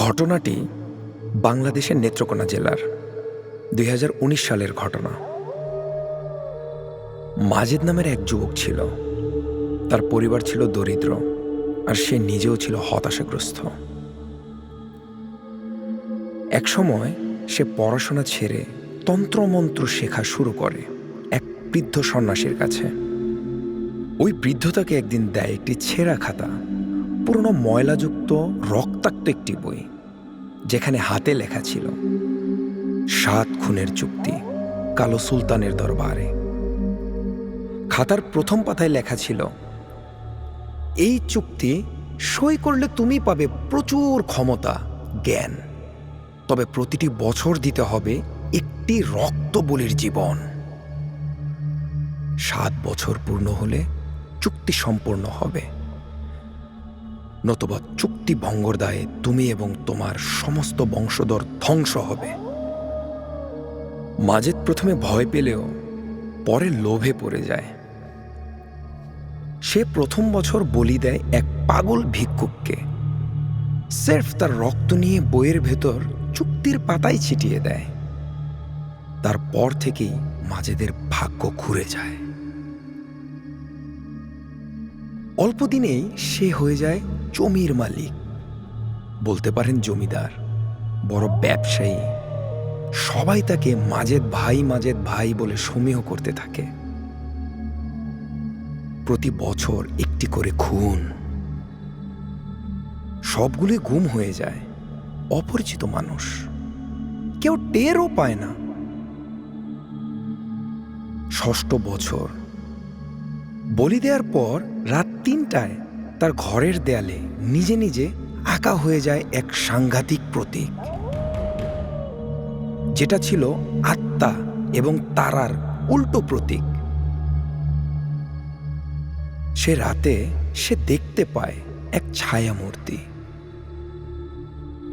ঘটনাটি বাংলাদেশের নেত্রকোনা জেলার ২০১৯ সালের ঘটনা। মাজেদ নামের এক যুবক ছিল। তার পরিবার ছিল দরিদ্র, আর সে নিজেও ছিল হতাশাগ্রস্ত। একসময় সে পড়াশোনা ছেড়ে তন্ত্রমন্ত্র শেখা শুরু করে এক বৃদ্ধ সন্ন্যাসীর কাছে। ওই বৃদ্ধ তাকে একদিন দেয় একটি ছেঁড়া খাতা, পুরনো ময়লাযুক্ত রক্তাক্ত একটি বই, যেখানে হাতে লেখা ছিল ৭ খুনের চুক্তি কালো সুলতানের দরবারে। খাতার প্রথম পাতায় লেখা ছিল, এই চুক্তি সই করলে তুমি পাবে প্রচুর ক্ষমতা, জ্ঞান, তবে প্রতিটি বছর দিতে হবে একটি রক্তবলির জীবন। ৭ বছর পূর্ণ হলে চুক্তি সম্পূর্ণ হবে, নতুবা চুক্তি ভঙ্গর দায়ে তুমি এবং তোমার সমস্ত বংশধর ধ্বংস হবে। মাজেদ প্রথমে ভয় পেলেও পরে লোভে পড়ে যায়। সে প্রথম বছর বলি দেয় এক পাগল ভিক্ষুককে। সির্ফ তার রক্ত নিয়ে বইয়ের ভেতর চুক্তির পাতায় ছিটিয়ে দেয়। তারপর থেকেই মাজেদের ভাগ্য ঘুরে যায়। অল্প দিনেই সে হয়ে যায় জমির মালিক, বলতে পারেন জমিদার, বড় ব্যবসায়ী। সবাই তাকে মাজেদ ভাই বলে সমীহ করতে থাকে। প্রতি বছর একটি করে খুন, সবগুলি গুম হয়ে যায়। অপরিচিত মানুষ, কেউ টেরও পায় না। ৬ষ্ঠ বছর বলি দেওয়ার পর রাত ৩টায় তার ঘরের দেয়ালে নিজে নিজে আঁকা হয়ে যায় এক সাংঘাতিক প্রতীক, যেটা ছিল আত্মা এবং তারার উল্টো প্রতীক। সে রাতে সে দেখতে পায় এক ছায়া মূর্তি,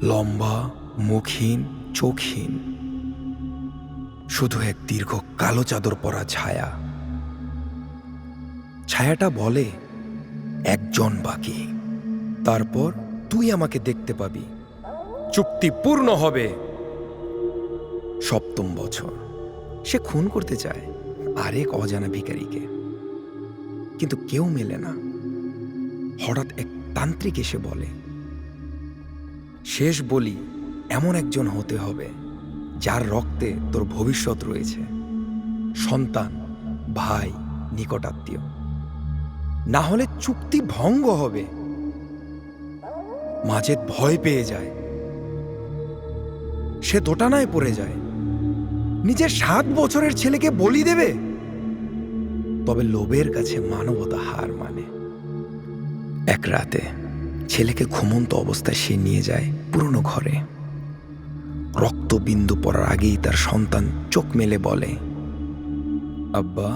লম্বা, মুখহীন, চোখহীন, শুধু এক দীর্ঘ কালো চাদর পরা ছায়া। ছায়াটা বলে, একজন বাকি, তারপর তুই আমাকে দেখতে পাবি, চুক্তি পূর্ণ হবে। ৭ম বছর সে খুন করতে চায় আরেক অজানা ভিখারিকে, কিন্তু কেউ মেলে না। হঠাৎ এক তান্ত্রিক এসে বলে, শেষ বলি এমন একজন হতে হবে যার রক্তে তোর ভবিষ্যৎ রয়েছে, সন্তান, ভাই, নিকটাত্মীয়, না হলে চুক্তি ভঙ্গ হবে। মাজেদ ভয় পেয়ে যায়। সে দোটানায় পড়ে যায়। নিজের ৭ বছরের ছেলেকে বলি দেবে? তবে লোভের কাছে মানবতা হার মানে। এক রাতে ছেলেকে ঘুমন্ত অবস্থায় সে নিয়ে যায় পুরনো ঘরে। রক্তবিন্দু পড়ার আগেই তার সন্তান চোখ মেলে বলে, আব্বা,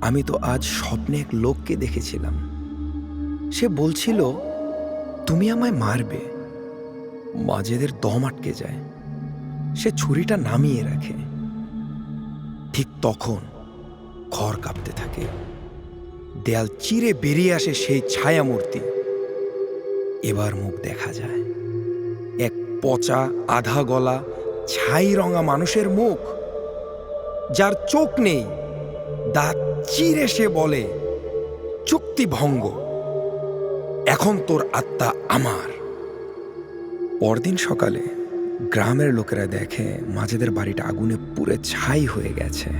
আমি তো আজ স্বপ্নে এক লোককে দেখেছিলাম। সে বলছিল তুমি আমায় মারবে। মাজেদের দম আটকে যায়। সে ছুরিটা নামিয়ে রাখে। ঠিক তখন ঘর কাঁপতে থাকে। দেয়াল চিরে বেরিয়ে আসে সেই ছায়ামূর্তি। এবার মুখ দেখা যায়, এক পচা, আধা গলা, ছাই রঙা মানুষের মুখ, যার চোখ নেই, দাঁত চিরে সে বলে, চুক্তি ভঙ্গ, এখন তোর আত্মা আমার। পরদিন সকালে গ্রামের লোকেরা দেখে মাজেদের বাড়িটা আগুনে পুড়ে ছাই হয়ে গেছে।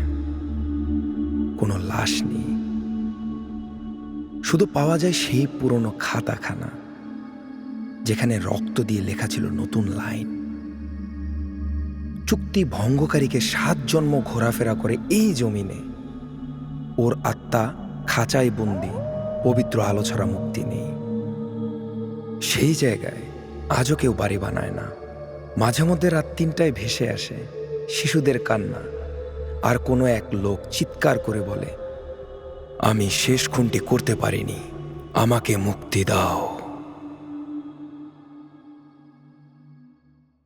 কোনো লাশ নেই, শুধু পাওয়া যায় সেই পুরনো খাতাখানা, যেখানে রক্ত দিয়ে লেখা ছিল নতুন লাইন, চুক্তি ভঙ্গকারীকে ৭ জন্ম ঘোরাফেরা করে এই জমিনে, ওর আত্মা খাঁচায় বন্দি, পবিত্র আলো ছাড়া মুক্তি নেই। সেই জায়গায় আজও কেউ বাড়ি বানায় না। মাঝে মধ্যে রাত ৩টায় ভেসে আসে শিশুদের কান্না, আর কোনো এক লোক চিৎকার করে বলে, আমি শেষ খুনটি করতে পারিনি, আমাকে মুক্তি দাও।